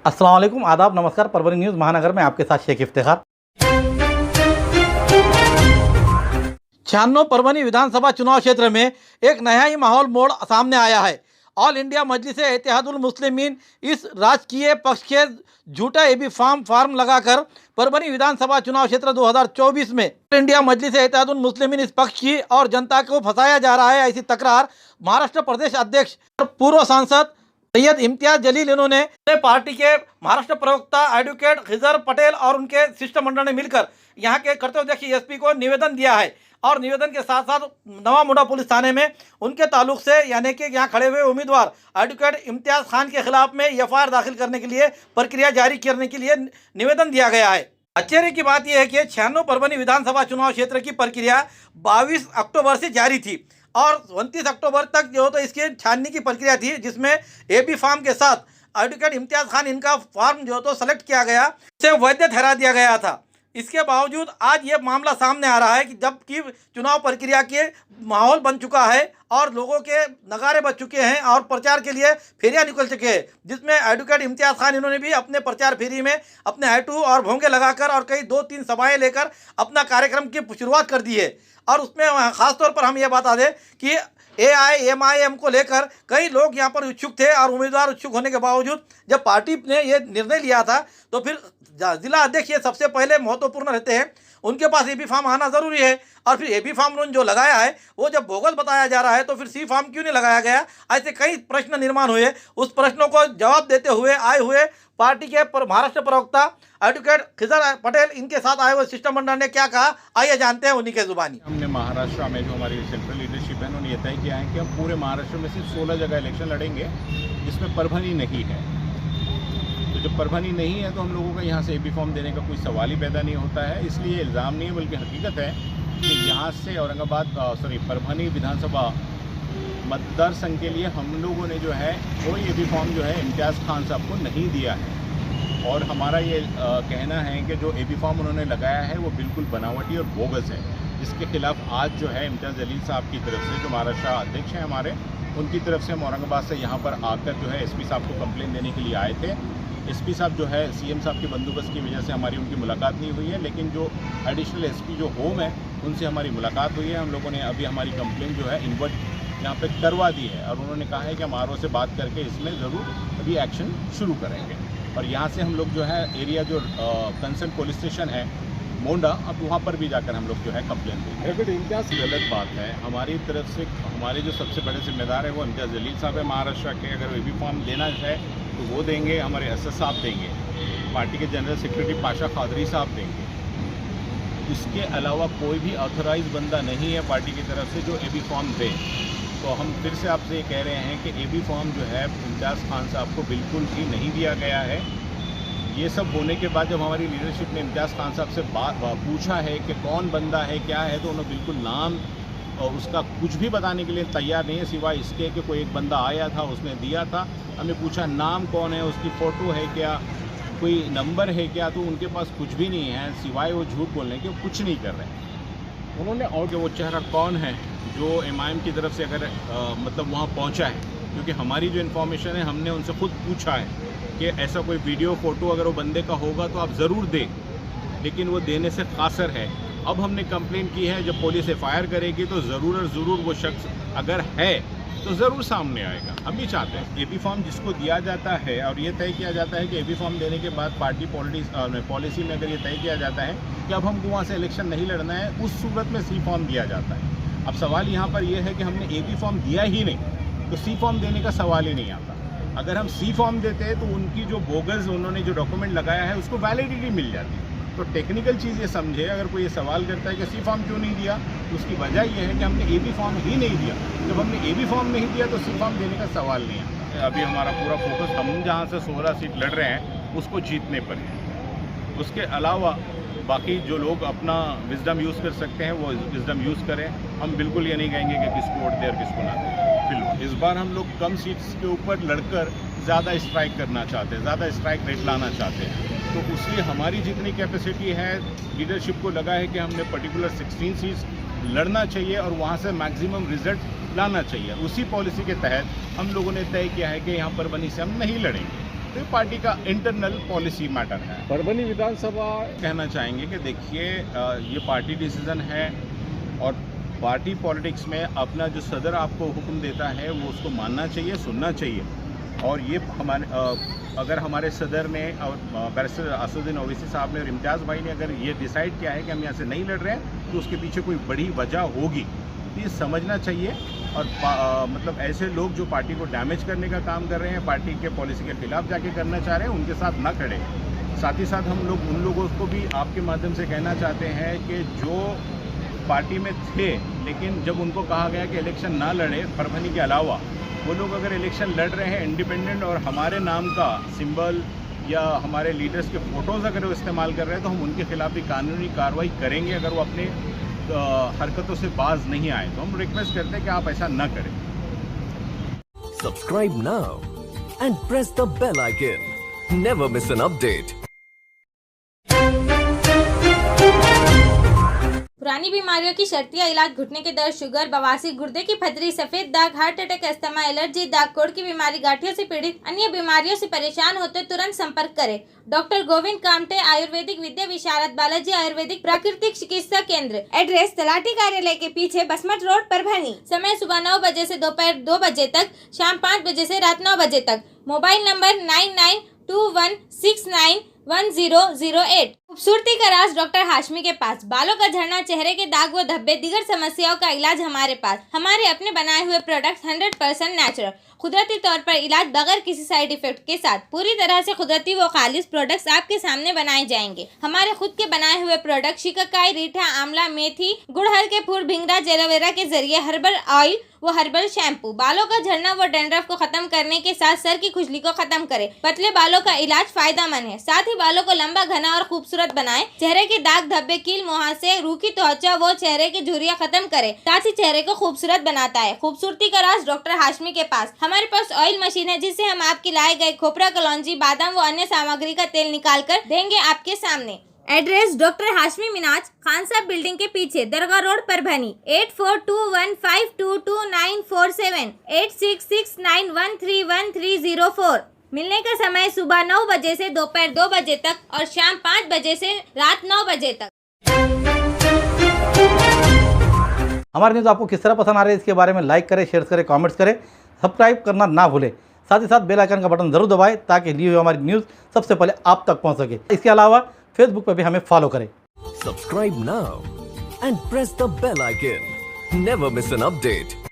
अस्सलाम वालेकुम, आदाब, नमस्कार। परभनी न्यूज़ महानगर में आपके साथ शेख इफ्तिखार। 96 परभनी विधानसभा चुनाव क्षेत्र में एक नया ही माहौल मोड़ सामने आया है। ऑल इंडिया मजलिस इत्तेहादुल मुस्लिमीन इस राजकीय पक्ष के झूठा एबी फार्म लगाकर परभनी विधानसभा चुनाव क्षेत्र 2024 में ऑल इंडिया मजलिस इत्तेहादुल मुस्लिमीन इस पक्ष की और जनता को फंसाया जा रहा है, ऐसी तकरार महाराष्ट्र प्रदेश अध्यक्ष और पूर्व सांसद सैयद इम्तियाज जलील इन्होंने पार्टी के महाराष्ट्र प्रवक्ता एडवोकेट खिजर पटेल और उनके शिष्टमंडल ने मिलकर यहाँ के कर्तव्यदक्ष एसपी को निवेदन दिया है। और निवेदन के साथ साथ नवा मुंडा पुलिस थाने में उनके ताल्लुक से यानी कि यहाँ खड़े हुए उम्मीदवार एडवोकेट इम्तियाज खान के खिलाफ में एफआईआर दाखिल करने के लिए प्रक्रिया जारी करने के लिए निवेदन दिया गया है। आश्चर्य की बात यह है कि 96 परभनी विधानसभा चुनाव क्षेत्र की प्रक्रिया 22 अक्टूबर से जारी थी और 29 अक्टूबर तक जो तो इसकी छाननी की प्रक्रिया थी, जिसमें एबी फार्म के साथ एडवोकेट इम्तियाज खान इनका फॉर्म जो तो सेलेक्ट किया गया, उसे वैध ठहरा दिया गया था। इसके बावजूद आज ये मामला सामने आ रहा है कि जबकि चुनाव प्रक्रिया के माहौल बन चुका है और लोगों के नगारे बज चुके हैं और प्रचार के लिए फेरियां निकल चुके हैं, जिसमें एडवोकेट इम्तियाज खान इन्होंने भी अपने प्रचार फेरी में अपने हैटू और भोंगे लगाकर और कई 2-3 सभाएं लेकर अपना कार्यक्रम की शुरुआत कर दी है। और उसमें ख़ासतौर पर हम ये बता दें कि AIMIM को लेकर कई लोग यहाँ पर इच्छुक थे और उम्मीदवार इच्छुक होने के बावजूद जब पार्टी ने ये निर्णय लिया था तो फिर जिला अध्यक्ष ये सबसे पहले महत्वपूर्ण रहते हैं, उनके पास एबी फार्म आना ज़रूरी है। और फिर एबी फार्म उन्होंने जो लगाया है वो जब बोगस बताया जा रहा है तो फिर सी फार्म क्यों नहीं लगाया गया, ऐसे कई प्रश्न निर्माण हुए। उस प्रश्नों को जवाब देते हुए आए हुए पार्टी के महाराष्ट्र प्रवक्ता एडवोकेट खिजर पटेल इनके साथ आए हुए शिष्टमंडल ने क्या कहा, आइए जानते हैं उन्हीं के जुबानी। हमने महाराष्ट्र में जो हमारी सेंट्रल लीडरशिप है उन्होंने ये तय किया है कि हम पूरे महाराष्ट्र में सिर्फ 16 जगह इलेक्शन लड़ेंगे जिसमें परभनी नहीं है। तो जब परभनी नहीं है तो हम लोगों का यहाँ से एबी फॉर्म देने का कोई सवाल ही पैदा नहीं होता है। इसलिए इल्ज़ाम नहीं है बल्कि हकीकत है कि यहाँ से परभनी विधानसभा मतदार संघ के लिए हम लोगों ने जो है कोई एबी फॉर्म जो है इम्तियाज़ खान साहब को नहीं दिया है। और हमारा ये कहना है कि जो एबी फॉर्म उन्होंने लगाया है वो बिल्कुल बनावटी और बोगस है, जिसके खिलाफ आज जो है इम्तियाज़ जलील साहब की तरफ से जो महाराष्ट्र अध्यक्ष हैं हमारे, उनकी तरफ से हम औरंगाबाद से यहाँ पर आकर जो है एसपी साहब को कंप्लेन देने के लिए आए थे। एसपी साहब जो है सीएम साहब के बंदोबस्त की वजह से हमारी उनकी मुलाकात नहीं हुई है, लेकिन जो एडिशनल एसपी जो होम है उनसे हमारी मुलाकात हुई है। हम लोगों ने अभी हमारी कंप्लेन जो है इन्वर्ट यहाँ पे करवा दी है और उन्होंने कहा है कि हम आरओ से बात करके इसमें ज़रूर अभी एक्शन शुरू करेंगे। और यहाँ से हम लोग जो है एरिया जो कंसर्न पुलिस स्टेशन है मोंडा, अब वहाँ पर भी जाकर हम लोग जो है कंप्लेन देंगे। इम्तियाज़ गलत बात है, हमारी तरफ से हमारे जो सबसे बड़े जिम्मेदार है वो इम्तियाज़ जलील साहब है महाराष्ट्र के। अगर एबी फॉर्म देना है तो वो देंगे, हमारे एसएस साहब देंगे, पार्टी के जनरल सेक्रेटरी पाशा खादरी साहब देंगे। इसके अलावा कोई भी ऑथराइज बंदा नहीं है पार्टी की तरफ से जो एबी फॉर्म दे। तो हम फिर से आपसे ये कह रहे हैं कि एबी फॉर्म जो है इम्तियाज़ खान साहब को बिल्कुल भी नहीं दिया गया है। ये सब होने के बाद जब हमारी लीडरशिप ने इम्तियाज़ खान साहब से पूछा है कि कौन बंदा है क्या है, तो उन्होंने बिल्कुल नाम और उसका कुछ भी बताने के लिए तैयार नहीं है, सिवाय इसके कि कोई एक बंदा आया था उसने दिया था। हमने पूछा नाम कौन है, उसकी फ़ोटो है क्या, कोई नंबर है क्या, तो उनके पास कुछ भी नहीं है, सिवाय वो झूठ बोलने के कुछ नहीं कर रहे हैं। उन्होंने और कि वो चेहरा कौन है जो एमआईएम की तरफ से अगर मतलब वहाँ पहुँचा है, क्योंकि हमारी जो इन्फॉर्मेशन है हमने उनसे खुद पूछा है कि ऐसा कोई वीडियो फ़ोटो अगर वो बंदे का होगा तो आप ज़रूर दें, लेकिन वो देने से कासर है। अब हमने कंप्लेन की है, जब पुलिस एफआईआर करेगी तो ज़रूर और ज़रूर वो शख्स अगर है तो ज़रूर सामने आएगा। हम भी चाहते हैं एबी फॉर्म जिसको दिया जाता है और ये तय किया जाता है कि एबी फॉर्म देने के बाद पार्टी पॉलिसी में अगर ये तय किया जाता है कि अब हमको वहाँ से इलेक्शन नहीं लड़ना है, उस सूरत में सी फॉर्म दिया जाता है। अब सवाल यहाँ पर यह है कि हमने एबी फॉर्म दिया ही नहीं तो सी फॉर्म देने का सवाल ही नहीं आता। अगर हम सी फॉर्म देते हैं तो उनकी जो बोगस उन्होंने जो डॉक्यूमेंट लगाया है उसको वैलिडिटी मिल जाती है। तो टेक्निकल चीज़ ये समझे, अगर कोई ये सवाल करता है कि सी फॉर्म क्यों नहीं दिया, तो उसकी वजह ये है कि हमने एबी फॉर्म ही नहीं दिया। जब हमने एबी फॉर्म नहीं दिया तो सी फॉर्म देने का सवाल नहीं आता। अभी हमारा पूरा फोकस हम जहाँ से 16 सीट लड़ रहे हैं उसको जीतने पर है। उसके अलावा बाकी जो लोग अपना विजडम यूज़ कर सकते हैं वो विजडम यूज़ करें। हम बिल्कुल ये नहीं कहेंगे कि किसको वोट दे और किसको ना दे। फिलहाल इस बार हम लोग कम सीट्स के ऊपर लड़कर ज़्यादा स्ट्राइक करना चाहते हैं, ज़्यादा स्ट्राइक रेट लाना चाहते हैं। तो उसलिए हमारी जितनी कैपेसिटी है, लीडरशिप को लगा है कि हमने पर्टिकुलर 16 सीट्स लड़ना चाहिए और वहाँ से मैक्सिमम रिजल्ट लाना चाहिए। उसी पॉलिसी के तहत हम लोगों ने तय किया है कि यहाँ परभनी से हम नहीं लड़ेंगे। तो ये पार्टी का इंटरनल पॉलिसी मैटर है। परभणी विधानसभा कहना चाहेंगे कि देखिए ये पार्टी डिसीजन है और पार्टी पॉलिटिक्स में अपना जो सदर आपको हुक्म देता है वो उसको मानना चाहिए, सुनना चाहिए। और ये हमारे अगर हमारे सदर ने और बैरिस्टर असदुद्दीन ओवैसी साहब ने और इम्तियाज़ भाई ने अगर ये डिसाइड किया है कि हम यहाँ से नहीं लड़ रहे हैं तो उसके पीछे कोई बड़ी वजह होगी, तो ये समझना चाहिए। और मतलब ऐसे लोग जो पार्टी को डैमेज करने का काम कर रहे हैं, पार्टी के पॉलिसी के खिलाफ जाके करना चाह रहे हैं, उनके साथ ना खड़े। साथ ही साथ हम लोग उन लोगों को भी आपके माध्यम से कहना चाहते हैं कि जो पार्टी में थे लेकिन जब उनको कहा गया कि इलेक्शन ना लड़े परभणी के अलावा, वो लोग अगर इलेक्शन लड़ रहे हैं इंडिपेंडेंट और हमारे नाम का सिंबल या हमारे लीडर्स के फ़ोटोज़ अगर वो इस्तेमाल कर रहे हैं तो हम उनके खिलाफ भी कानूनी कार्रवाई करेंगे अगर वो अपने हरकतों से बाज नहीं आए। तो हम रिक्वेस्ट करते हैं कि आप ऐसा न करें। Subscribe now and press the bell icon. Never miss an update. पुरानी बीमारियों की शर्तिया इलाज, घुटने के दर्द, शुगर, बवासीर, गुर्दे की पथरी, सफेद दाग, हार्ट अटैक, अस्थमा, एलर्जी, दाग, कोड़ की बीमारी, गांठियों से पीड़ित अन्य बीमारियों से परेशान होते तुरंत संपर्क करें। डॉक्टर गोविंद कामटे, आयुर्वेदिक विद्या विशारद, बालाजी आयुर्वेदिक प्राकृतिक चिकित्सा केंद्र। एड्रेस तलाठी कार्यालय के पीछे, बसमत रोड, परभणी। समय सुबह 9 बजे से दोपहर 2 बजे तक, शाम 5 बजे से रात 9 बजे तक। Mobile number 9921691008। खूबसूरती का राज डॉक्टर हाशमी के पास। बालों का झड़ना, चेहरे के दाग व धब्बे, दीगर समस्याओं का इलाज हमारे पास। हमारे अपने बनाए हुए प्रोडक्ट्स 100% नेचुरल, कुदरती तौर पर इलाज बगैर किसी साइड इफेक्ट के साथ। पूरी तरह से कुदरती व खालिश प्रोडक्ट्स आपके सामने बनाए जाएंगे। हमारे खुद के बनाए हुए प्रोडक्ट शिकाकाई, रीठा, आंवला, मेथी, गुड़हल के फूल, भिंगरा, एलोवेरा के जरिए हर्बल ऑयल वो हर्बल शैम्पू बालों का झड़ना व डैंड्रफ को खत्म करने के साथ सर की खुजली को खत्म करे। पतले बालों का इलाज फायदेमंद है, साथ ही बालों को लंबा, घना और खूबसूरत बनाए। चेहरे के दाग, धब्बे, कील, मुहासे, रूखी त्वचा वो चेहरे की झुर्रियां खत्म करे, साथ ही चेहरे को खूबसूरत बनाता है। खूबसूरती का राज डॉक्टर हाशमी के पास। हमारे पास ऑयल मशीन है जिससे हम आपके लाए गए खोपरा, कलौंजी, बादाम व अन्य सामग्री का तेल निकाल कर देंगे आपके सामने। एड्रेस डॉक्टर हाशमी मिनाज, खान साहब बिल्डिंग के पीछे, दरगाह रोड, परभणी। 8421522947 8669131304। मिलने का समय सुबह 9 बजे से दोपहर 2 बजे तक और शाम 5 बजे से रात 9 बजे तक। हमारे न्यूज़ आपको किस तरह पसंद आ रही है इसके बारे में लाइक करें, शेयर करें, कमेंट्स करें, सब्सक्राइब करना ना भूलें। साथ ही साथ बेल आइकन का बटन जरूर दबाएं ताकि ली हुई हमारी न्यूज़ सबसे पहले आप तक पहुंच सके। इसके अलावा फेसबुक पर भी हमें फॉलो करें। Subscribe now and press the bell icon. Never miss an update.